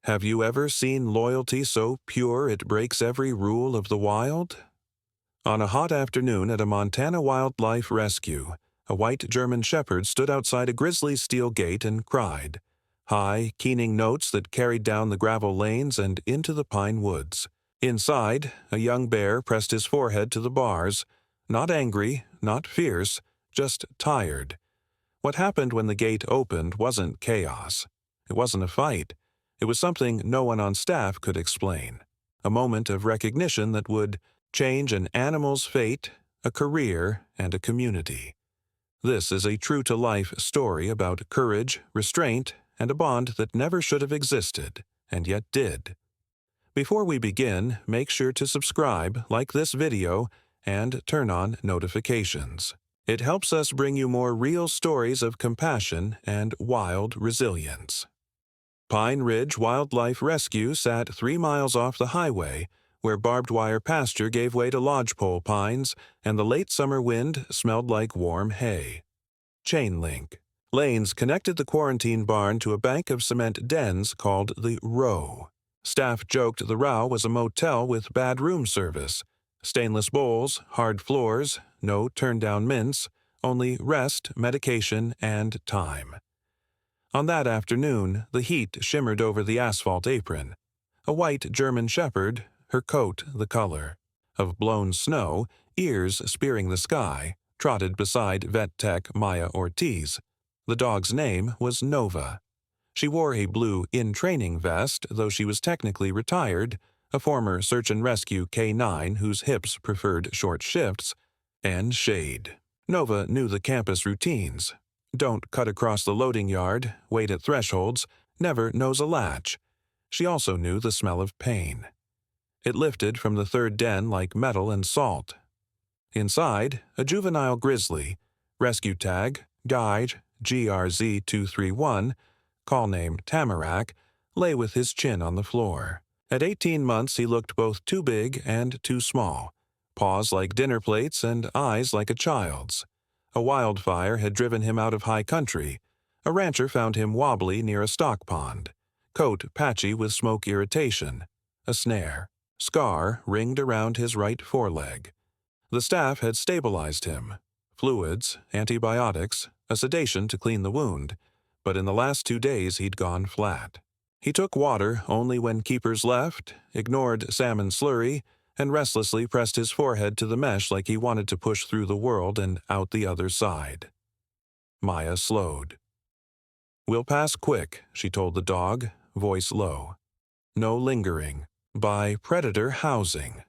Have you ever seen loyalty so pure it breaks every rule of the wild? On a hot afternoon at a Montana wildlife rescue, a white German shepherd stood outside a grizzly's steel gate and cried, high, keening notes that carried down the gravel lanes and into the pine woods. Inside, a young bear pressed his forehead to the bars, not angry, not fierce, just tired. What happened when the gate opened wasn't chaos. It wasn't a fight. It was something no one on staff could explain. A moment of recognition that would change an animal's fate, a career, and a community. This is a true-to-life story about courage, restraint, and a bond that never should have existed, and yet did. Before we begin, make sure to subscribe, like this video, and turn on notifications. It helps us bring you more real stories of compassion and wild resilience. Pine Ridge Wildlife Rescue sat 3 miles off the highway, where barbed wire pasture gave way to lodgepole pines, and the late summer wind smelled like warm hay. Chain link. Lanes connected the quarantine barn to a bank of cement dens called the Row. Staff joked the Row was a motel with bad room service. Stainless bowls, hard floors, no turn-down mints, only rest, medication, and time. On that afternoon, the heat shimmered over the asphalt apron. A white German shepherd, her coat the color of blown snow, ears spearing the sky, trotted beside vet tech Maya Ortiz. The dog's name was Nova. She wore a blue in-training vest, though she was technically retired, a former search and rescue K-9 whose hips preferred short shifts, and shade. Nova knew the campus routines. Don't cut across the loading yard, wait at thresholds, never nose a latch. She also knew the smell of pain. It lifted from the third den like metal and salt. Inside, a juvenile grizzly, rescue tag, guide, GRZ231, call name Tamarack, lay with his chin on the floor. At 18 months he looked both too big and too small, paws like dinner plates and eyes like a child's. A wildfire had driven him out of high country. A rancher found him wobbly near a stock pond, coat patchy with smoke irritation, a snare, scar ringed around his right foreleg. The staff had stabilized him, fluids, antibiotics, a sedation to clean the wound, but in the last 2 days he'd gone flat. He took water only when keepers left, ignored salmon slurry, and restlessly pressed his forehead to the mesh like he wanted to push through the world and out the other side. Maya slowed. "We'll pass quick," she told the dog, voice low. "No lingering. By predator housing."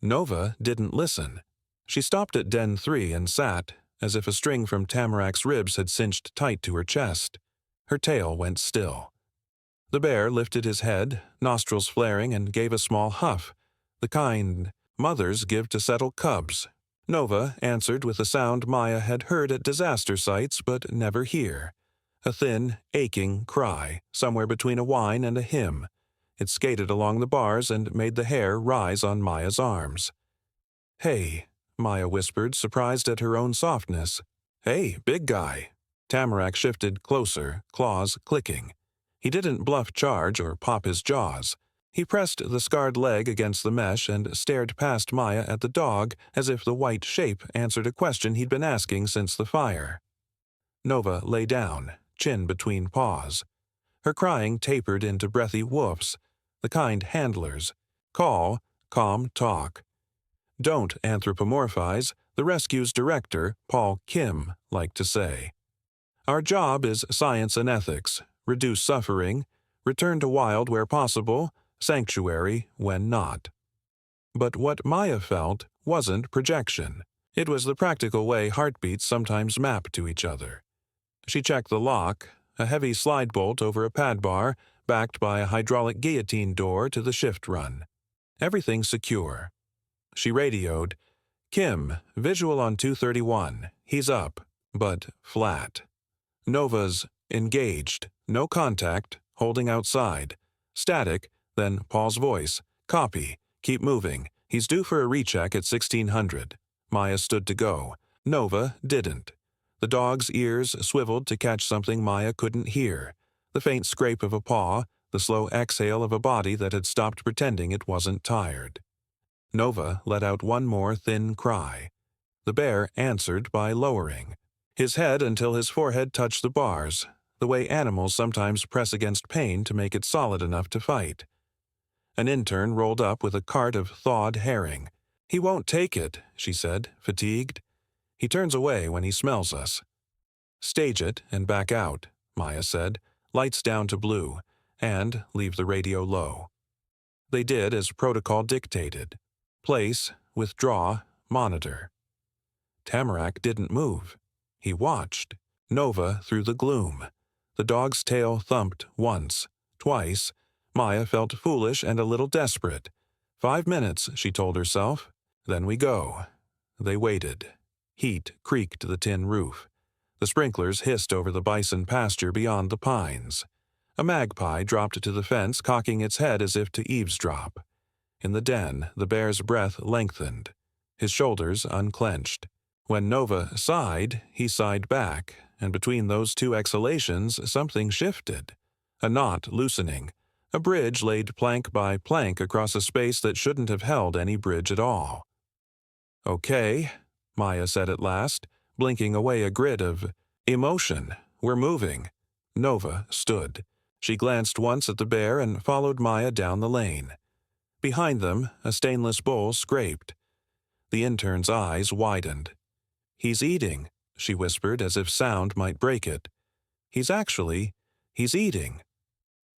Nova didn't listen. She stopped at Den 3 and sat, as if a string from Tamarack's ribs had cinched tight to her chest. Her tail went still. The bear lifted his head, nostrils flaring, and gave a small huff, the kind mothers give to settle cubs. Nova answered with a sound Maya had heard at disaster sites but never here. A thin, aching cry, somewhere between a whine and a hymn. It skated along the bars and made the hair rise on Maya's arms. "Hey," Maya whispered, surprised at her own softness. "Hey, big guy." Tamarack shifted closer, claws clicking. He didn't bluff charge or pop his jaws. He pressed the scarred leg against the mesh and stared past Maya at the dog as if the white shape answered a question he'd been asking since the fire. Nova lay down, chin between paws. Her crying tapered into breathy woofs, the kind handlers. Call, calm talk. Don't anthropomorphize, the rescue's director, Paul Kim, liked to say. Our job is science and ethics, reduce suffering, return to wild where possible, sanctuary when not. But what Maya felt wasn't projection. It was the practical way heartbeats sometimes map to each other. She checked the lock, a heavy slide bolt over a pad bar, backed by a hydraulic guillotine door to the shift run. Everything secure. She radioed, "Kim, visual on 231. He's up, but flat." Nova's engaged, no contact, holding outside. Static, then Paul's voice, "Copy, keep moving. He's due for a recheck at 1600. Maya stood to go. Nova didn't. The dog's ears swiveled to catch something Maya couldn't hear. The faint scrape of a paw, the slow exhale of a body that had stopped pretending it wasn't tired. Nova let out one more thin cry. The bear answered by lowering his head until his forehead touched the bars, the way animals sometimes press against pain to make it solid enough to fight. An intern rolled up with a cart of thawed herring. "He won't take it," she said, fatigued. "He turns away when he smells us." "Stage it and back out," Maya said, "lights down to blue, and leave the radio low." They did as protocol dictated. Place, withdraw, monitor. Tamarack didn't move. He watched. Nova through the gloom. The dog's tail thumped once, twice. Maya felt foolish and a little desperate. 5 minutes, she told herself. Then we go. They waited. Heat creaked the tin roof. The sprinklers hissed over the bison pasture beyond the pines. A magpie dropped to the fence, cocking its head as if to eavesdrop. In the den, the bear's breath lengthened. His shoulders unclenched. When Nova sighed, he sighed back, and between those two exhalations something shifted. A knot loosening. A bridge laid plank by plank across a space that shouldn't have held any bridge at all. "Okay," Maya said at last, blinking away a grid of emotion. "We're moving." Nova stood. She glanced once at the bear and followed Maya down the lane. Behind them, a stainless bowl scraped. The intern's eyes widened. "He's eating," she whispered as if sound might break it. He's eating."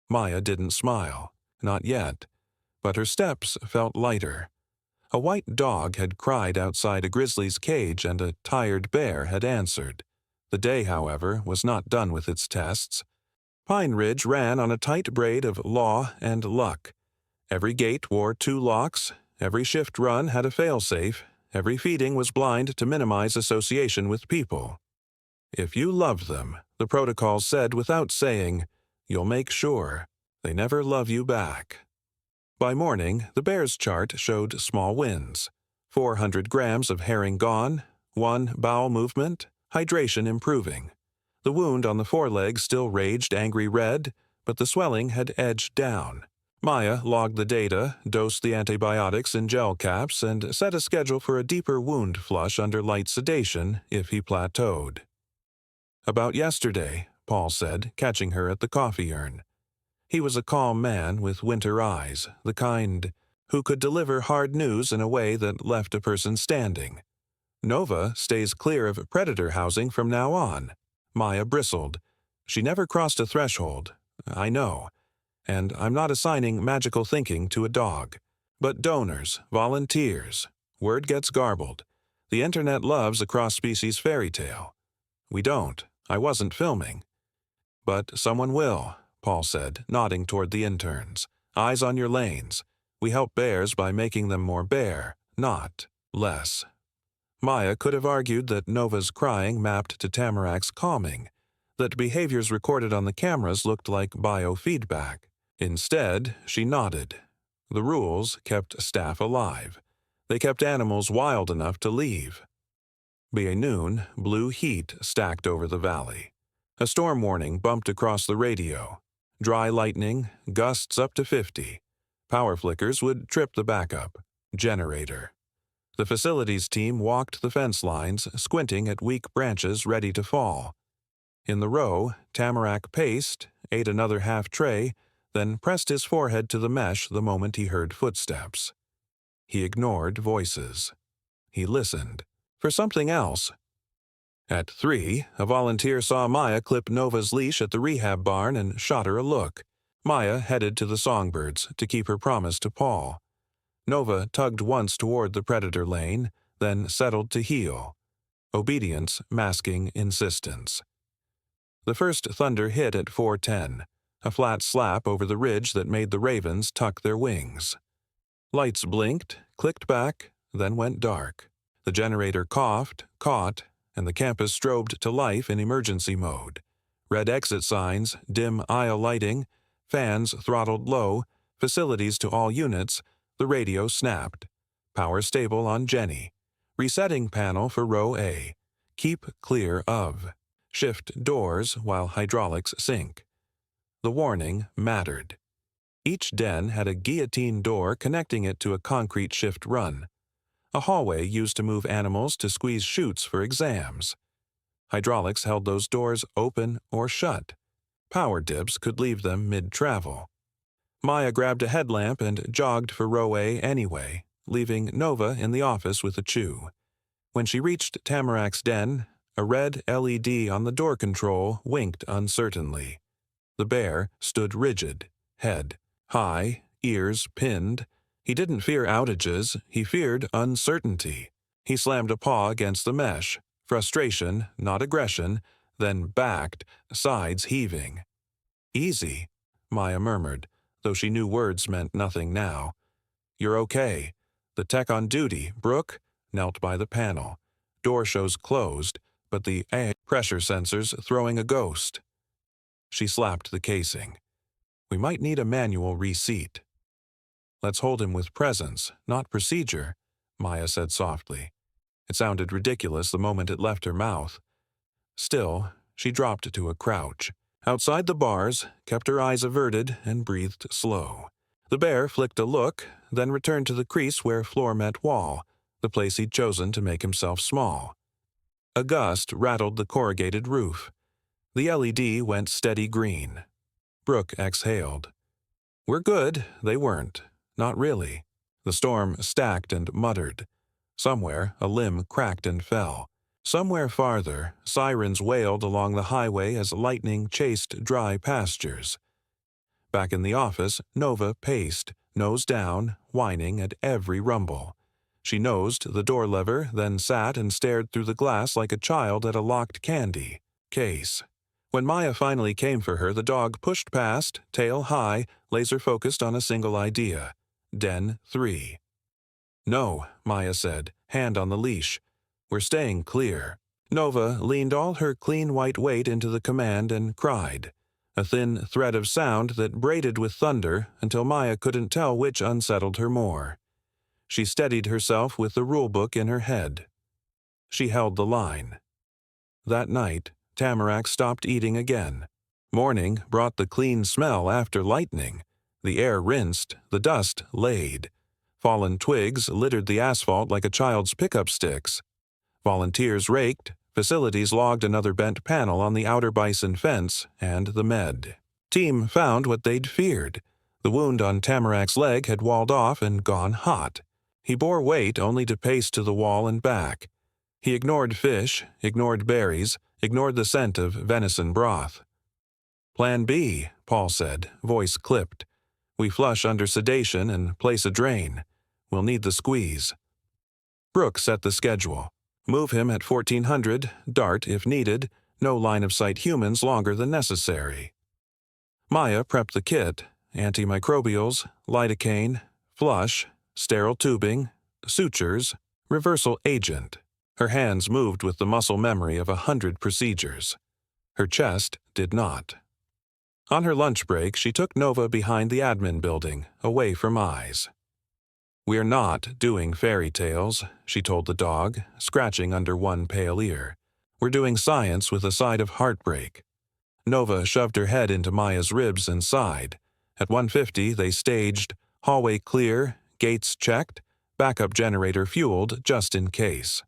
Maya didn't smile. Not yet. But her steps felt lighter. A white dog had cried outside a grizzly's cage and a tired bear had answered. The day, however, was not done with its tests. Pine Ridge ran on a tight braid of law and luck. Every gate wore 2 locks, every shift run had a fail-safe, every feeding was blind to minimize association with people. If you loved them, the protocol said without saying, you'll make sure they never love you back. By morning, the bear's chart showed small wins. 400 grams of herring gone, 1 bowel movement, hydration improving. The wound on the foreleg still raged angry red, but the swelling had edged down. Maya logged the data, dosed the antibiotics in gel caps, and set a schedule for a deeper wound flush under light sedation if he plateaued. "About yesterday," Paul said, catching her at the coffee urn. He was a calm man with winter eyes, the kind who could deliver hard news in a way that left a person standing. "Nova stays clear of predator housing from now on." Maya bristled. "She never crossed a threshold. I know. And I'm not assigning magical thinking to a dog. But donors, volunteers, word gets garbled. The internet loves a cross-species fairy tale. We don't. I wasn't filming." "But someone will," Paul said, nodding toward the interns. "Eyes on your lanes. We help bears by making them more bear, not less." Maya could have argued that Nova's crying mapped to Tamarack's calming, that behaviors recorded on the cameras looked like biofeedback. Instead, she nodded. The rules kept staff alive. They kept animals wild enough to leave. By noon, blue heat stacked over the valley. A storm warning bumped across the radio. Dry lightning, gusts up to 50. Power flickers would trip the backup. Generator. The facilities team walked the fence lines, squinting at weak branches ready to fall. In the row, Tamarack paced, ate another half tray, then pressed his forehead to the mesh the moment he heard footsteps. He ignored voices. He listened. For something else. At 3, a volunteer saw Maya clip Nova's leash at the rehab barn and shot her a look. Maya headed to the songbirds to keep her promise to Paul. Nova tugged once toward the predator lane, then settled to heel. Obedience masking insistence. The first thunder hit at 4:10, a flat slap over the ridge that made the ravens tuck their wings. Lights blinked, clicked back, then went dark. The generator coughed, caught, and the campus strobed to life in emergency mode. Red exit signs, dim aisle lighting, fans throttled low, facilities to all units, the radio snapped. Power stable on Jenny. Resetting panel for row A. Keep clear of. Shift doors while hydraulics sync. The warning mattered. Each den had a guillotine door connecting it to a concrete shift run, a hallway used to move animals to squeeze chutes for exams. Hydraulics held those doors open or shut. Power dips could leave them mid-travel. Maya grabbed a headlamp and jogged for row A anyway, leaving Nova in the office with a chew. When she reached Tamarac's den, a red LED on the door control winked uncertainly. The bear stood rigid, head high, ears pinned. He didn't fear outages, he feared uncertainty. He slammed a paw against the mesh, frustration, not aggression, then backed, sides heaving. "Easy," Maya murmured, though she knew words meant nothing now. "You're okay." The tech on duty, Brooke, knelt by the panel. Door shows closed, but the pressure sensors throwing a ghost. She slapped the casing. "We might need a manual reseat." "Let's hold him with presence, not procedure," Maya said softly. It sounded ridiculous the moment it left her mouth. Still, she dropped to a crouch. Outside the bars, kept her eyes averted, and breathed slow. The bear flicked a look, then returned to the crease where floor met wall, the place he'd chosen to make himself small. A gust rattled the corrugated roof. The LED went steady green. Brooke exhaled. "We're good," they weren't. Not really. The storm stacked and muttered. Somewhere, a limb cracked and fell. Somewhere farther, sirens wailed along the highway as lightning chased dry pastures. Back in the office, Nova paced, nose down, whining at every rumble. She nosed the door lever, then sat and stared through the glass like a child at a locked candy case. When Maya finally came for her, the dog pushed past, tail high, laser-focused on a single idea. Den 3. "No," Maya said, hand on the leash. "We're staying clear." Nova leaned all her clean white weight into the command and cried, a thin thread of sound that braided with thunder until Maya couldn't tell which unsettled her more. She steadied herself with the rulebook in her head. She held the line. That night, Tamarack stopped eating again. Morning brought the clean smell after lightning. The air rinsed, the dust laid. Fallen twigs littered the asphalt like a child's pickup sticks. Volunteers raked, facilities logged another bent panel on the outer bison fence, and the med team found what they'd feared. The wound on Tamarack's leg had walled off and gone hot. He bore weight only to pace to the wall and back. He ignored fish, ignored berries, ignored the scent of venison broth. "Plan B," Paul said, voice clipped. "We flush under sedation and place a drain. We'll need the squeeze." Brooke set the schedule. Move him at 1400, dart if needed, no line-of-sight humans longer than necessary. Maya prepped the kit, antimicrobials, lidocaine, flush, sterile tubing, sutures, reversal agent. Her hands moved with the muscle memory of 100 procedures. Her chest did not. On her lunch break, she took Nova behind the admin building, away from eyes. "We're not doing fairy tales," she told the dog, scratching under one pale ear. "We're doing science with a side of heartbreak." Nova shoved her head into Maya's ribs and sighed. At 150, they staged, hallway clear, gates checked, backup generator fueled just in case.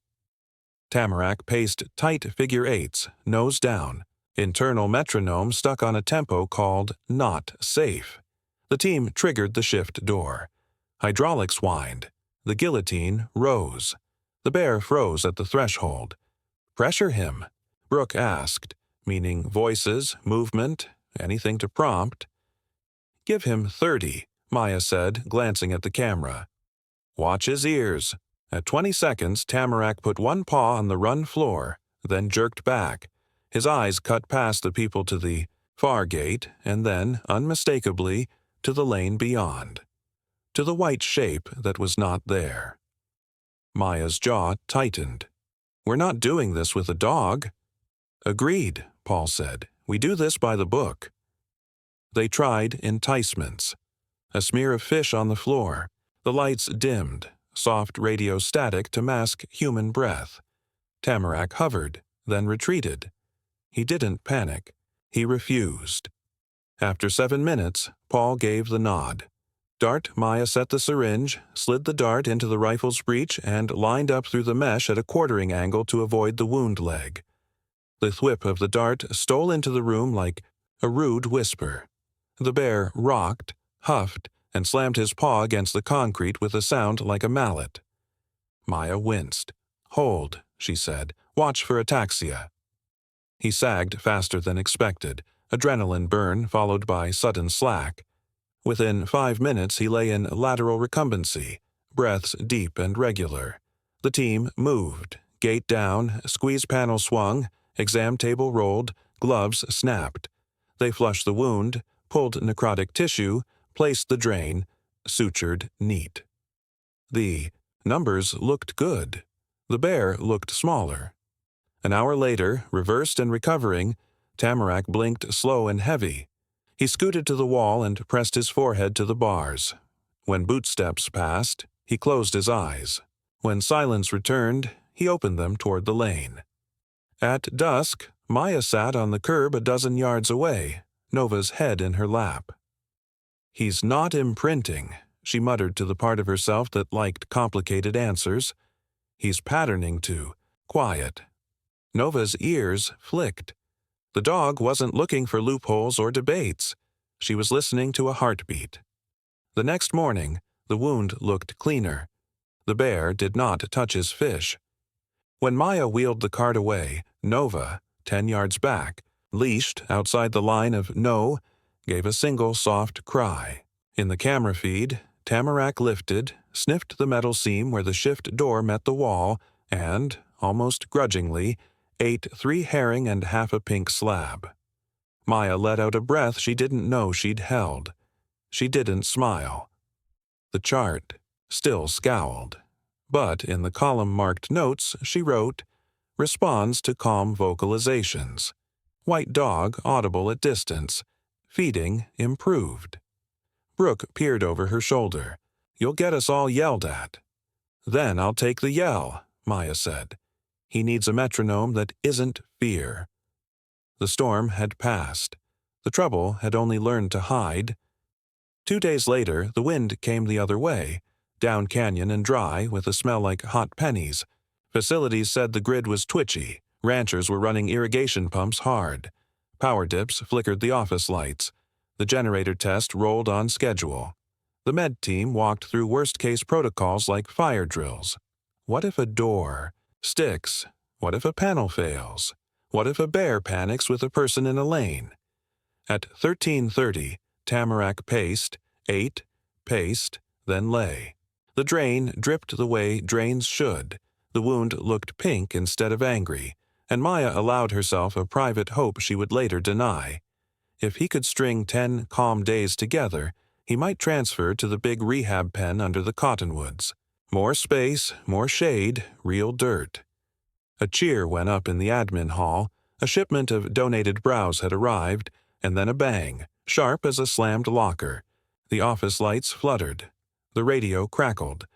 Tamarack paced tight figure eights, nose down, internal metronome stuck on a tempo called not safe. The team triggered the shift door. Hydraulics whined. The guillotine rose. The bear froze at the threshold. "Pressure him," Brooke asked, meaning voices, movement, anything to prompt. "Give him 30, Maya said, glancing at the camera. "Watch his ears." At 20 seconds, Tamarack put one paw on the run floor, then jerked back. His eyes cut past the people to the far gate, and then, unmistakably, to the lane beyond. To the white shape that was not there. Maya's jaw tightened. "We're not doing this with a dog." "Agreed," Paul said. "We do this by the book." They tried enticements. A smear of fish on the floor. The lights dimmed, soft radio static to mask human breath. Tamarack hovered, then retreated. He didn't panic. He refused. After 7 minutes, Paul gave the nod. Dart, Maya set the syringe, slid the dart into the rifle's breech, and lined up through the mesh at a quartering angle to avoid the wound leg. The thwip of the dart stole into the room like a rude whisper. The bear rocked, huffed, and slammed his paw against the concrete with a sound like a mallet. Maya winced. "Hold," she said. "Watch for ataxia." He sagged faster than expected, adrenaline burn followed by sudden slack. Within 5 minutes he lay in lateral recumbency, breaths deep and regular. The team moved, gate down, squeeze panel swung, exam table rolled, gloves snapped. They flushed the wound, pulled necrotic tissue, placed the drain, sutured neat. The numbers looked good. The bear looked smaller. An hour later, reversed and recovering, Tamarack blinked slow and heavy. He scooted to the wall and pressed his forehead to the bars. When bootsteps passed, he closed his eyes. When silence returned, he opened them toward the lane. At dusk, Maya sat on the curb a dozen yards away, Nova's head in her lap. "He's not imprinting," she muttered to the part of herself that liked complicated answers. "He's patterning to. Quiet." Nova's ears flicked. The dog wasn't looking for loopholes or debates. She was listening to a heartbeat. The next morning, the wound looked cleaner. The bear did not touch his fish. When Maya wheeled the cart away, Nova, 10 yards back, leashed outside the line of no, gave a single soft cry. In the camera feed, Tamarack lifted, sniffed the metal seam where the shift door met the wall, and, almost grudgingly, ate 3 herring and half a pink slab. Maya let out a breath she didn't know she'd held. She didn't smile. The chart still scowled. But in the column marked notes, she wrote, "Responds to calm vocalizations. White dog audible at distance. Feeding improved." Brooke peered over her shoulder. "You'll get us all yelled at." "Then I'll take the yell," Maya said. "He needs a metronome that isn't fear." The storm had passed. The trouble had only learned to hide. 2 days later, the wind came the other way, down canyon and dry with a smell like hot pennies. Facilities said the grid was twitchy. Ranchers were running irrigation pumps hard. Power dips flickered the office lights. The generator test rolled on schedule. The med team walked through worst-case protocols like fire drills. What if a door sticks? What if a panel fails? What if a bear panics with a person in a lane? At 13:30, Tamarack paced, ate, paced, then lay. The drain dripped the way drains should. The wound looked pink instead of angry, and Maya allowed herself a private hope she would later deny. If he could string 10 calm days together, he might transfer to the big rehab pen under the cottonwoods. More space, more shade, real dirt. A cheer went up in the admin hall. A shipment of donated browse had arrived, and then a bang, sharp as a slammed locker. The office lights fluttered. The radio crackled.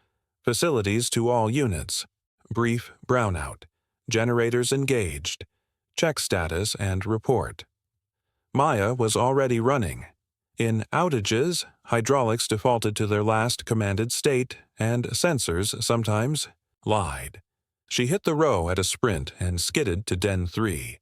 Facilities to all units. Brief brownout. Generators engaged. Check status and report. Maya was already running. In outages, hydraulics defaulted to their last commanded state, and sensors sometimes lied. She hit the row at a sprint and skidded to Den 3.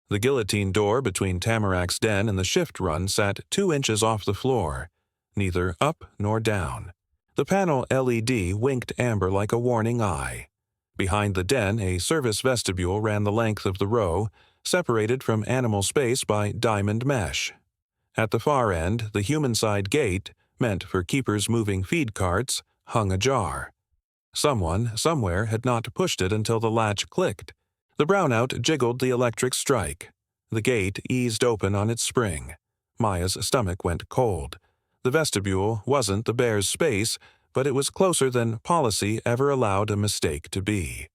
The guillotine door between Tamarack's den and the shift run sat 2 inches off the floor, neither up nor down. The panel LED winked amber like a warning eye. Behind the den, a service vestibule ran the length of the row, separated from animal space by diamond mesh. At the far end, the human side gate, meant for keepers moving feed carts, hung ajar. Someone, somewhere, had not pushed it until the latch clicked. The brownout jiggled the electric strike. The gate eased open on its spring. Maya's stomach went cold. The vestibule wasn't the bear's space, but it was closer than policy ever allowed a mistake to be.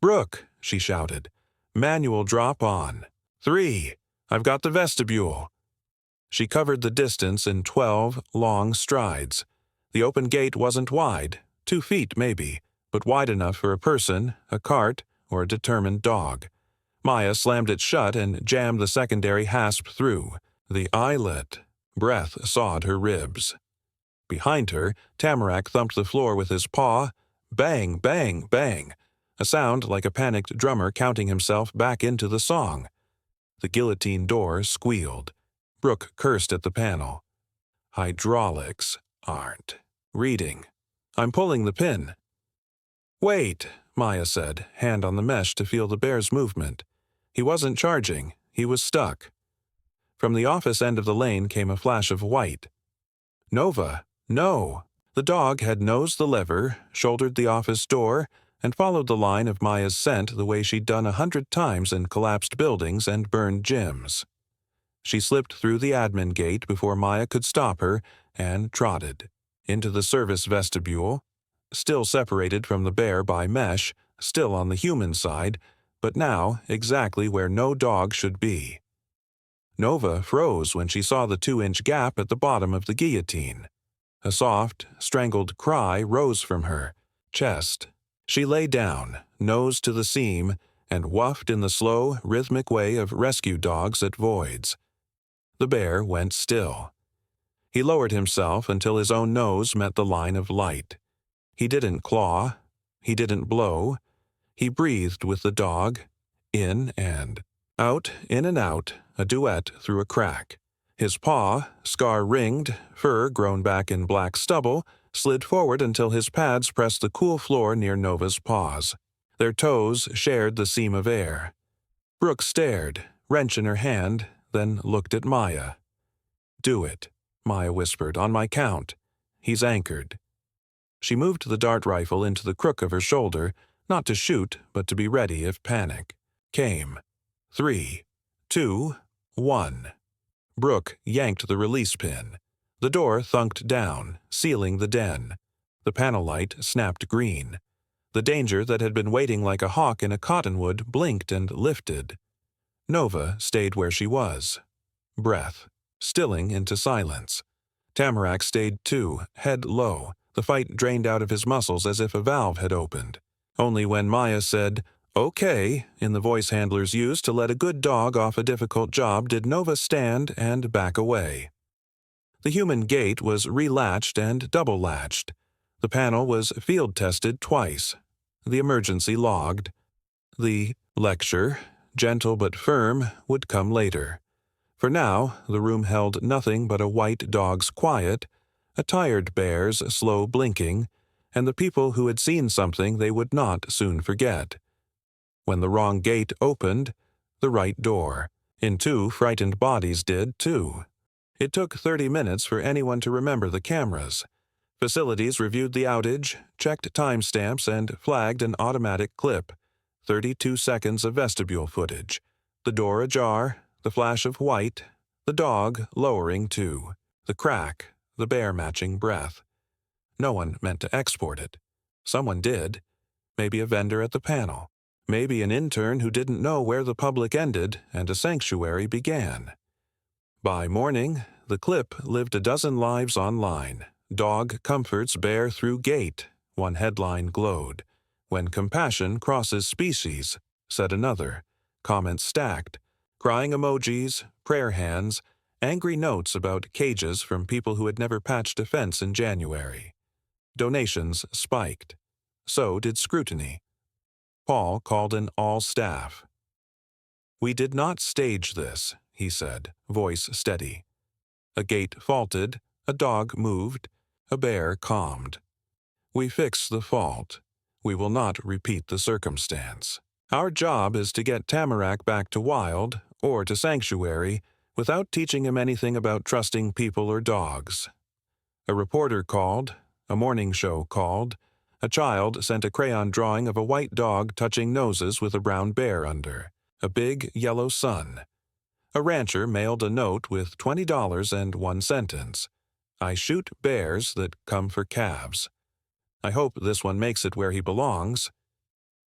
"Brooke," she shouted. "Manual drop on. 3. I've got the vestibule." She covered the distance in 12 long strides. The open gate wasn't wide, 2 feet maybe, but wide enough for a person, a cart, or a determined dog. Maya slammed it shut and jammed the secondary hasp through. The eyelet. Breath sawed her ribs. Behind her, Tamarack thumped the floor with his paw. Bang, bang, bang. A sound like a panicked drummer counting himself back into the song. The guillotine door squealed. Brooke cursed at the panel. Hydraulics aren't reading. I'm pulling the pin. Wait, Maya said, hand on the mesh to feel the bear's movement. He wasn't charging. He was stuck. From the office end of the lane came a flash of white. Nova, no! The dog had nosed the lever, shouldered the office door, and followed the line of Maya's scent the way she'd done 100 times in collapsed buildings and burned gyms. She slipped through the admin gate before Maya could stop her and trotted into the service vestibule, still separated from the bear by mesh, still on the human side, but now exactly where no dog should be. Nova froze when she saw the 2-inch gap at the bottom of the guillotine. A soft, strangled cry rose from her chest. She lay down, nose to the seam, and whuffed in the slow, rhythmic way of rescue dogs at voids. The bear went still. He lowered himself until his own nose met the line of light. He didn't claw. He didn't blow. He breathed with the dog, in and out, in and out, a duet through a crack. His paw, scar-ringed, fur grown back in black stubble, slid forward until his pads pressed the cool floor near Nova's paws. Their toes shared the seam of air. Brooke stared, wrench in her hand, then looked at Maya. Do it, Maya whispered, on my count. He's anchored. She moved the dart rifle into the crook of her shoulder, not to shoot, but to be ready if panic came. 3, 2, 1. Brooke yanked the release pin. The door thunked down, sealing the den. The panel light snapped green. The danger that had been waiting like a hawk in a cottonwood blinked and lifted. Nova stayed where she was. Breath, stilling into silence. Tamarack stayed too, head low, the fight drained out of his muscles as if a valve had opened. Only when Maya said, "Okay," in the voice handlers used to let a good dog off a difficult job did Nova stand and back away. The human gate was relatched and double-latched. The panel was field-tested twice. The emergency logged. The lecture, gentle but firm, would come later. For now, the room held nothing but a white dog's quiet, a tired bear's slow blinking, and the people who had seen something they would not soon forget. When the wrong gate opened, the right door. And 2 frightened bodies did, too. It took 30 minutes for anyone to remember the cameras. Facilities reviewed the outage, checked timestamps, and flagged an automatic clip. 32 seconds of vestibule footage. The door ajar, the flash of white, the dog lowering too, the crack, the bear-matching breath. No one meant to export it. Someone did. Maybe a vendor at the panel. Maybe an intern who didn't know where the public ended and a sanctuary began. By morning, the clip lived a dozen lives online. Dog comforts bear through gate, one headline glowed. When compassion crosses species, said another. Comments stacked. Crying emojis, prayer hands, angry notes about cages from people who had never patched a fence in January. Donations spiked. So did scrutiny. Paul called in all staff. "We did not stage this," he said, voice steady. A gate faulted, a dog moved, a bear calmed. "We fixed the fault. We will not repeat the circumstance. Our job is to get Tamarack back to wild, or to sanctuary, without teaching him anything about trusting people or dogs." A reporter called, a morning show called, a child sent a crayon drawing of a white dog touching noses with a brown bear under, a big yellow sun. A rancher mailed a note with $20 and one sentence. "I shoot bears that come for calves. I hope this one makes it where he belongs."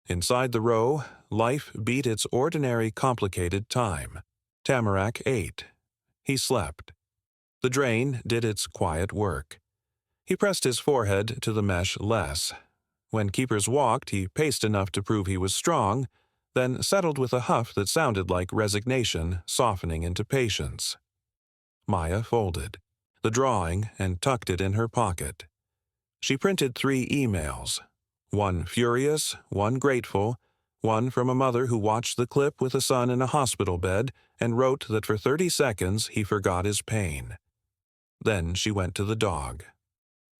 Inside the row, life beat its ordinary complicated time. Tamarack ate. He slept. The drain did its quiet work. He pressed his forehead to the mesh less. When keepers walked, he paced enough to prove he was strong, then settled with a huff that sounded like resignation softening into patience. Maya folded the drawing and tucked it in her pocket. She printed 3 emails, one furious, one grateful, one from a mother who watched the clip with a son in a hospital bed and wrote that for 30 seconds he forgot his pain. Then she went to the dog.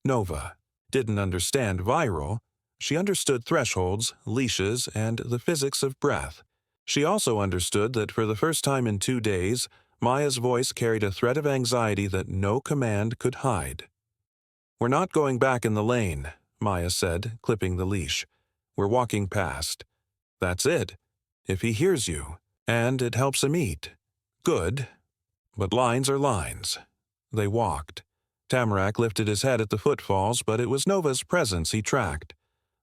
Nova didn't understand viral. She understood thresholds, leashes, and the physics of breath. She also understood that for the first time in 2 days, Maya's voice carried a threat of anxiety that no command could hide. "We're not going back in the lane," Maya said, clipping the leash. "We're walking past. That's it. If he hears you, and it helps him eat, good. But lines are lines." They walked. Tamarack lifted his head at the footfalls, but it was Nova's presence he tracked.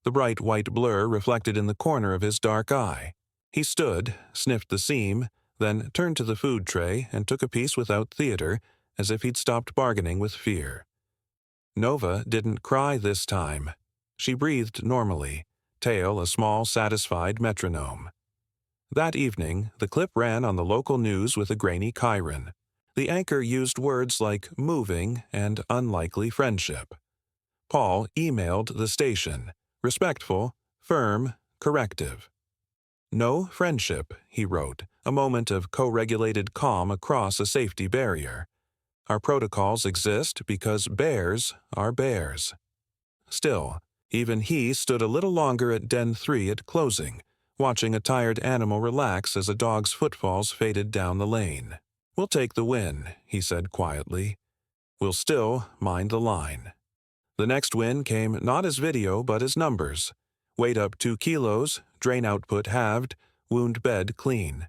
The bright white blur reflected in the corner of his dark eye. He stood, sniffed the seam, then turned to the food tray and took a piece without theater, as if he'd stopped bargaining with fear. Nova didn't cry this time. She breathed normally, tail a small, satisfied metronome. That evening, the clip ran on the local news with a grainy chyron. The anchor used words like moving and unlikely friendship. Paul emailed the station, respectful, firm, corrective. "No friendship," he wrote, a moment of co-regulated calm across a safety barrier. "Our protocols exist because bears are bears." Still, even he stood a little longer at Den 3 at closing, watching a tired animal relax as a dog's footfalls faded down the lane. "We'll take the win," he said quietly. "We'll still mind the line." The next win came not as video but as numbers. Weight up 2 kilos, drain output halved, wound bed clean.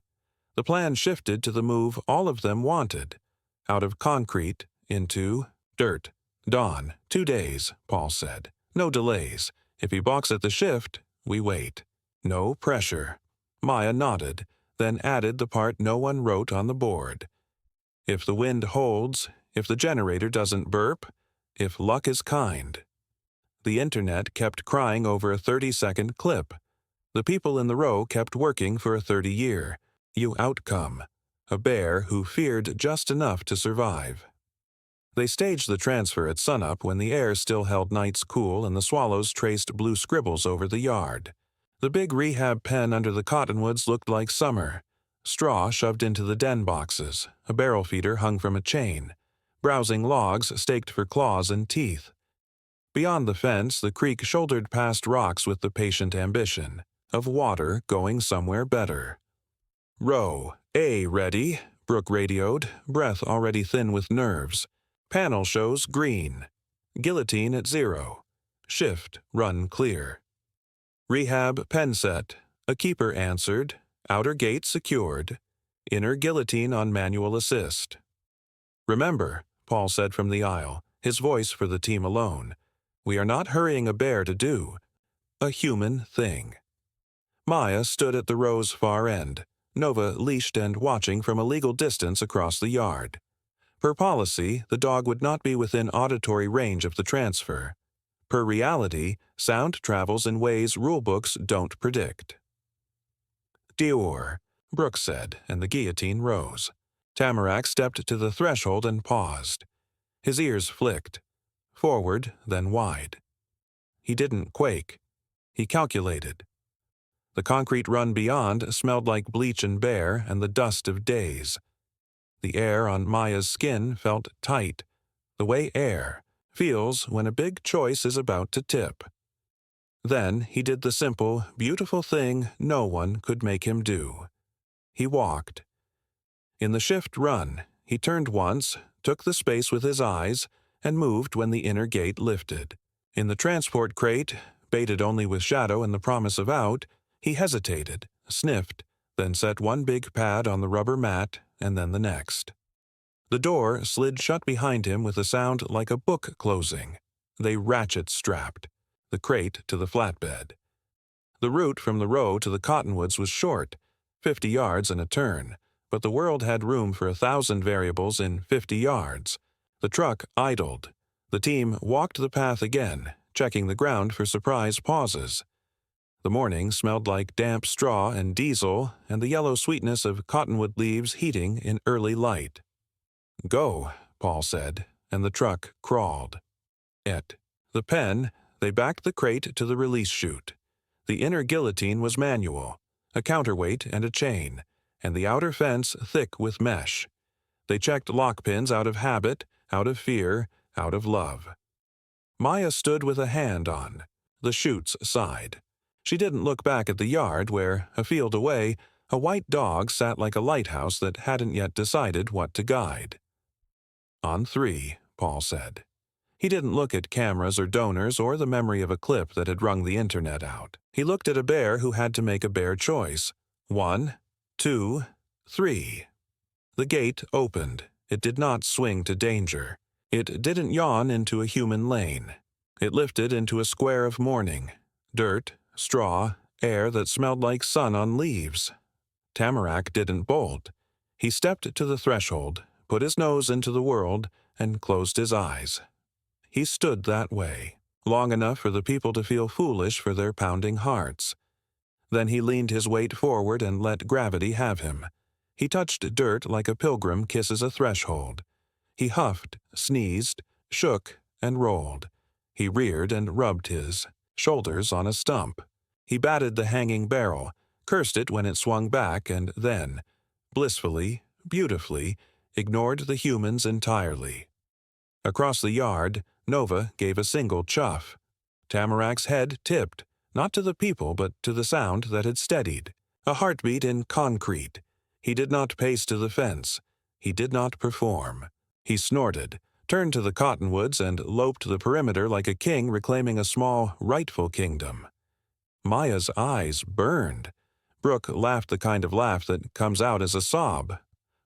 The plan shifted to the move all of them wanted. Out of concrete into dirt. "Dawn, 2 days," Paul said. "No delays. If he balks at the shift, we wait. No pressure." Maya nodded, then added the part no one wrote on the board. "If the wind holds, if the generator doesn't burp, if luck is kind." The internet kept crying over a 30-second clip. The people in the row kept working for a 30-year outcome. A bear who feared just enough to survive. They staged the transfer at sunup when the air still held nights cool and the swallows traced blue scribbles over the yard. The big rehab pen under the cottonwoods looked like summer. Straw shoved into the den boxes, a barrel feeder hung from a chain, browsing logs staked for claws and teeth. Beyond the fence, the creek shouldered past rocks with the patient ambition of water going somewhere better. "Row A ready," Brooke radioed, breath already thin with nerves. "Panel shows green. Guillotine at 0. Shift run clear." "Rehab pen set," a keeper answered. "Outer gate secured. Inner guillotine on manual assist." "Remember," Paul said from the aisle, his voice for the team alone, "we are not hurrying a bear to do a human thing." Maya stood at the row's far end, Nova leashed and watching from a legal distance across the yard. Per policy, the dog would not be within auditory range of the transfer. Per reality, sound travels in ways rulebooks don't predict. "Dior," Brooks said, and the guillotine rose. Tamarack stepped to the threshold and paused. His ears flicked. Forward, then wide. He didn't quake. He calculated. The concrete run beyond smelled like bleach and bear and the dust of days. The air on Maya's skin felt tight, the way air feels when a big choice is about to tip. Then he did the simple, beautiful thing no one could make him do. He walked. In the shift run, he turned once, took the space with his eyes, and moved when the inner gate lifted. In the transport crate, baited only with shadow and the promise of out, he hesitated, sniffed, then set one big pad on the rubber mat, and then the next. The door slid shut behind him with a sound like a book closing. They ratchet-strapped, the crate to the flatbed. The route from the row to the cottonwoods was short, 50 yards and a turn, but the world had room for 1,000 variables in 50 yards. The truck idled. The team walked the path again, checking the ground for surprise pauses. The morning smelled like damp straw and diesel and the yellow sweetness of cottonwood leaves heating in early light. "Go," Paul said, and the truck crawled. The pen, they backed the crate to the release chute. The inner guillotine was manual, a counterweight and a chain, and the outer fence thick with mesh. They checked lockpins out of habit, out of fear, out of love. Maya stood with a hand on the chute's side. She didn't look back at the yard where, a field away, a white dog sat like a lighthouse that hadn't yet decided what to guide. "On 3, Paul said. He didn't look at cameras or donors or the memory of a clip that had wrung the internet out. He looked at a bear who had to make a bear choice. 1, 2, 3. The gate opened. It did not swing to danger. It didn't yawn into a human lane. It lifted into a square of morning. Dirt, straw, air that smelled like sun on leaves. Tamarack didn't bolt. He stepped to the threshold, put his nose into the world, and closed his eyes. He stood that way, long enough for the people to feel foolish for their pounding hearts. Then he leaned his weight forward and let gravity have him. He touched dirt like a pilgrim kisses a threshold. He huffed, sneezed, shook, and rolled. He reared and rubbed his shoulders on a stump. He batted the hanging barrel, cursed it when it swung back, and then, blissfully, beautifully, ignored the humans entirely. Across the yard, Nova gave a single chuff. Tamarack's head tipped, not to the people but to the sound that had steadied. A heartbeat in concrete. He did not pace to the fence. He did not perform. He snorted, turned to the cottonwoods, and loped the perimeter like a king reclaiming a small, rightful kingdom. Maya's eyes burned. Brooke laughed the kind of laugh that comes out as a sob.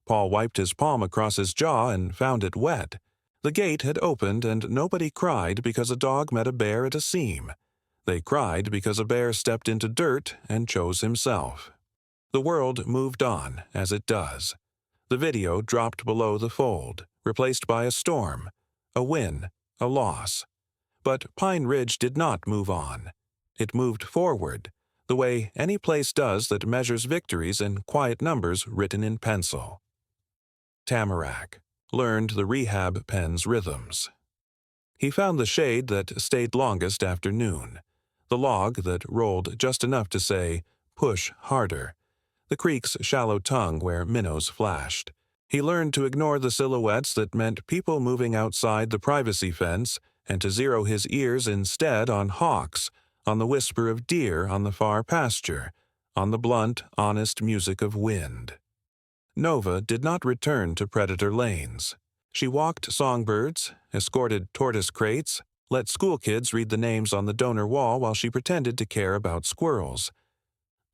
Paul wiped his palm across his jaw and found it wet. The gate had opened, and nobody cried because a dog met a bear at a seam. They cried because a bear stepped into dirt and chose himself. The world moved on, as it does. The video dropped below the fold, replaced by a storm, a win, a loss. But Pine Ridge did not move on. It moved forward, the way any place does that measures victories in quiet numbers written in pencil. Tamarack learned the rehab pen's rhythms. He found the shade that stayed longest after noon, the log that rolled just enough to say, "Push harder," the creek's shallow tongue where minnows flashed. He learned to ignore the silhouettes that meant people moving outside the privacy fence and to zero his ears instead on hawks, on the whisper of deer on the far pasture, on the blunt, honest music of wind. Nova did not return to predator lanes. She walked songbirds, escorted tortoise crates, let schoolkids read the names on the donor wall while she pretended to care about squirrels.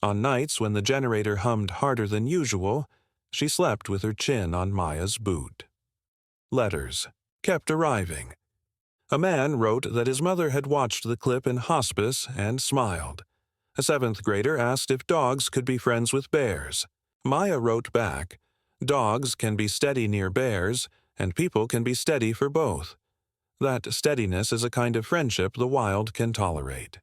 On nights when the generator hummed harder than usual, she slept with her chin on Maya's boot. Letters kept arriving. A man wrote that his mother had watched the clip in hospice and smiled. A 7th grader asked if dogs could be friends with bears. Maya wrote back, "Dogs can be steady near bears, and people can be steady for both. That steadiness is a kind of friendship the wild can tolerate."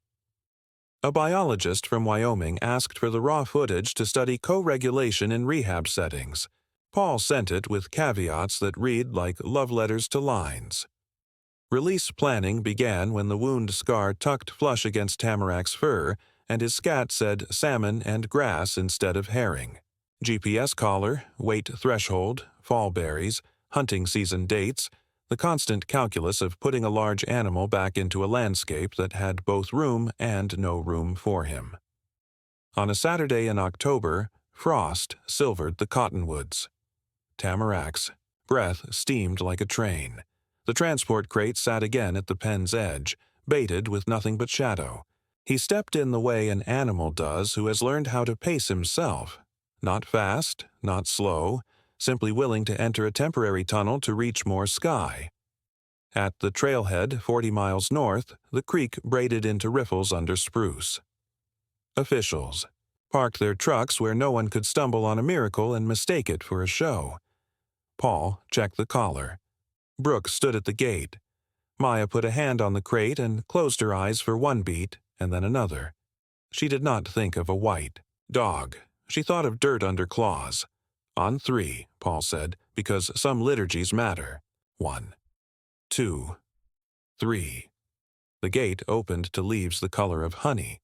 A biologist from Wyoming asked for the raw footage to study co-regulation in rehab settings. Paul sent it with caveats that read like love letters to lines. Release planning began when the wound scar tucked flush against Tamarack's fur, and his scat said salmon and grass instead of herring. GPS collar, weight threshold, fall berries, hunting season dates, the constant calculus of putting a large animal back into a landscape that had both room and no room for him. On a Saturday in October, frost silvered the cottonwoods. Tamarack's breath steamed like a train. The transport crate sat again at the pen's edge, baited with nothing but shadow. He stepped in the way an animal does who has learned how to pace himself. Not fast, not slow, simply willing to enter a temporary tunnel to reach more sky. At the trailhead 40 miles north, the creek braided into riffles under spruce. Officials parked their trucks where no one could stumble on a miracle and mistake it for a show. Paul checked the collar. Brooke stood at the gate. Maya put a hand on the crate and closed her eyes for one beat and then another. She did not think of a white dog. She thought of dirt under claws. On three, Paul said, because some liturgies matter. 1, 2, 3. The gate opened to leaves the color of honey.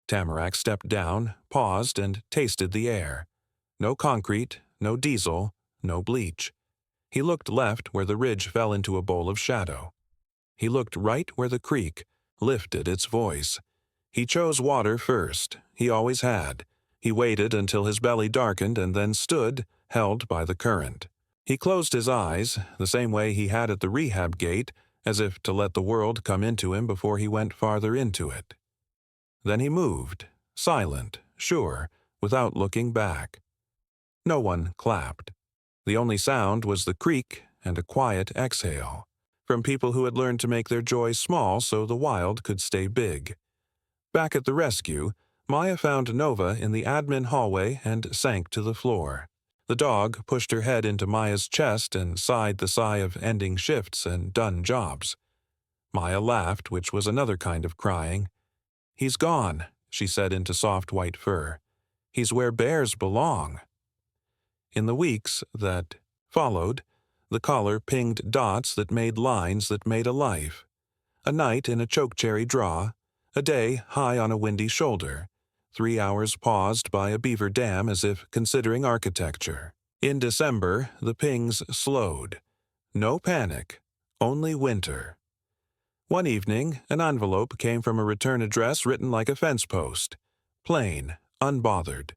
Tamarack stepped down, paused, and tasted the air. No concrete, no diesel, no bleach. He looked left where the ridge fell into a bowl of shadow. He looked right where the creek lifted its voice. He chose water first. He always had. He waited until his belly darkened and then stood, held by the current. He closed his eyes, the same way he had at the rehab gate, as if to let the world come into him before he went farther into it. Then he moved, silent, sure, without looking back. No one clapped. The only sound was the creak and a quiet exhale, from people who had learned to make their joy small so the wild could stay big. Back at the rescue, Maya found Nova in the admin hallway and sank to the floor. The dog pushed her head into Maya's chest and sighed the sigh of ending shifts and done jobs. Maya laughed, which was another kind of crying. "He's gone," she said into soft white fur. "He's where bears belong." In the weeks that followed, the collar pinged dots that made lines that made a life. A night in a chokecherry draw, a day high on a windy shoulder, 3 hours paused by a beaver dam as if considering architecture. In December, the pings slowed. No panic, only winter. One evening, an envelope came from a return address written like a fence post. Plain, unbothered.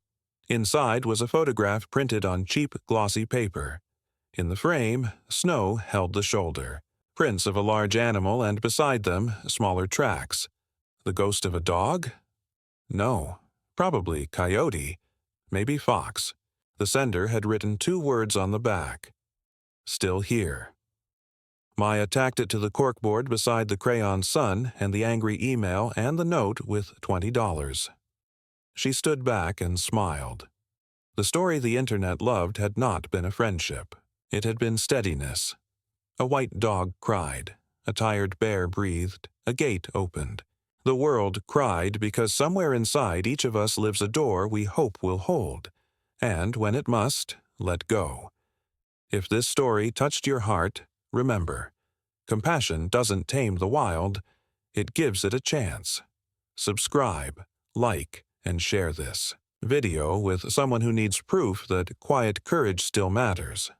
Inside was a photograph printed on cheap, glossy paper. In the frame, snow held the shoulder. Prints of a large animal and beside them, smaller tracks. The ghost of a dog? No. Probably coyote. Maybe fox. The sender had written 2 words on the back. Still here. Maya tacked it to the corkboard beside the crayon sun and the angry email and the note with $20. She stood back and smiled. The story the internet loved had not been a friendship. It had been steadiness. A white dog cried. A tired bear breathed. A gate opened. The world cried because somewhere inside each of us lives a door we hope will hold, and when it must, let go. If this story touched your heart, remember, compassion doesn't tame the wild, it gives it a chance. Subscribe, like, and share this video with someone who needs proof that quiet courage still matters.